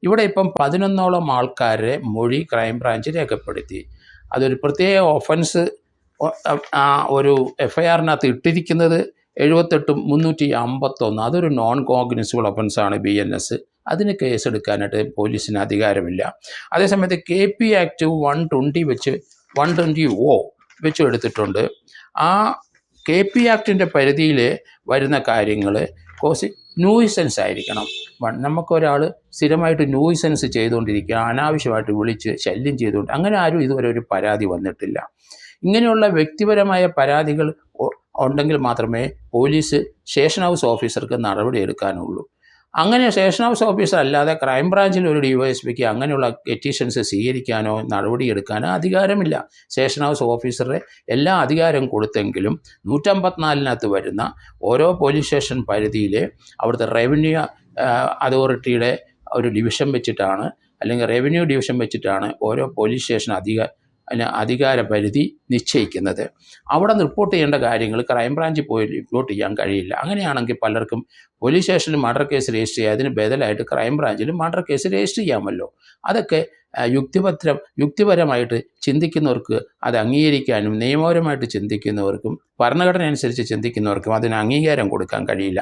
ഇവിടെ ഇപ്പം 11ഓളം ആൾക്കാരെ മൊഴി ക്രൈംബ്രാഞ്ച് രേഖപ്പെടുത്തി. അതൊരു പ്രത്യേക ഒഫൻസ് ഒരു FIR-നകത്ത് ഇട്ടിരിക്കുന്നത് 78-351. അതൊരു നോൺ കോഗ്നിസിബിൾ ഒഫൻസാണ് BNS. അതിന് കേസെടുക്കാനായിട്ട് പോലീസിന് അധികാരമില്ല. അതേസമയത്ത് KP ആക്ട് 120O വെച്ച് എടുത്തിട്ടുണ്ട്. ആ KP ആക്ടിൻ്റെ പരിധിയിൽ വരുന്ന കാര്യങ്ങൾ ന്യൂയിസൻസ് ആയിരിക്കണം. നമുക്കൊരാൾ സ്ഥിരമായിട്ട് ന്യൂയിസൻസ് ചെയ്തുകൊണ്ടിരിക്കുക, അനാവശ്യമായിട്ട് വിളിച്ച് ശല്യം ചെയ്തുകൊണ്ട്, അങ്ങനെ ആരും ഇതുവരെ ഒരു പരാതി വന്നിട്ടില്ല. ഇങ്ങനെയുള്ള വ്യക്തിപരമായ പരാതികൾ ഉണ്ടെങ്കിൽ മാത്രമേ പോലീസ് സ്റ്റേഷൻ ഹൗസ് ഓഫീസർക്ക് നടപടി എടുക്കാനുള്ളൂ. അങ്ങനെ സ്റ്റേഷൻ ഹൗസ് ഓഫീസർ അല്ലാതെ ക്രൈംബ്രാഞ്ചിൽ ഒരു DYSPക്ക് അങ്ങനെയുള്ള പെറ്റീഷൻസ് സ്വീകരിക്കാനോ നടപടിയെടുക്കാനോ അധികാരമില്ല. സ്റ്റേഷൻ ഹൗസ് ഓഫീസറെ എല്ലാ അധികാരം കൊടുത്തെങ്കിലും 154-നകത്ത് വരുന്ന ഓരോ പോലീസ് സ്റ്റേഷൻ പരിധിയിൽ അവിടുത്തെ റവന്യൂ അതോറിറ്റിയുടെ ഒരു ഡിവിഷൻ വെച്ചിട്ടാണ്, അല്ലെങ്കിൽ റവന്യൂ ഡിവിഷൻ വെച്ചിട്ടാണ് ഓരോ പോലീസ് സ്റ്റേഷൻ അധികാര പരിധി നിശ്ചയിക്കുന്നത്. അവിടെ റിപ്പോർട്ട് ചെയ്യേണ്ട കാര്യങ്ങൾ ക്രൈംബ്രാഞ്ചിൽ പോയി റിപ്പോർട്ട് ചെയ്യാൻ കഴിയില്ല. അങ്ങനെയാണെങ്കിൽ പലർക്കും പോലീസ് സ്റ്റേഷനിൽ മർഡർ കേസ് രജിസ്റ്റർ ചെയ്യുക, അതിന് ബദലായിട്ട് ക്രൈംബ്രാഞ്ചിൽ മർഡർ കേസ് രജിസ്റ്റർ ചെയ്യാമല്ലോ. അതൊക്കെ യുക്തിപരമായിട്ട് ചിന്തിക്കുന്നവർക്ക് അത് അംഗീകരിക്കാനും നിയമപരമായിട്ട് ചിന്തിക്കുന്നവർക്കും ഭരണഘടന അനുസരിച്ച് ചിന്തിക്കുന്നവർക്കും അതിന് അംഗീകാരം കൊടുക്കാൻ കഴിയില്ല.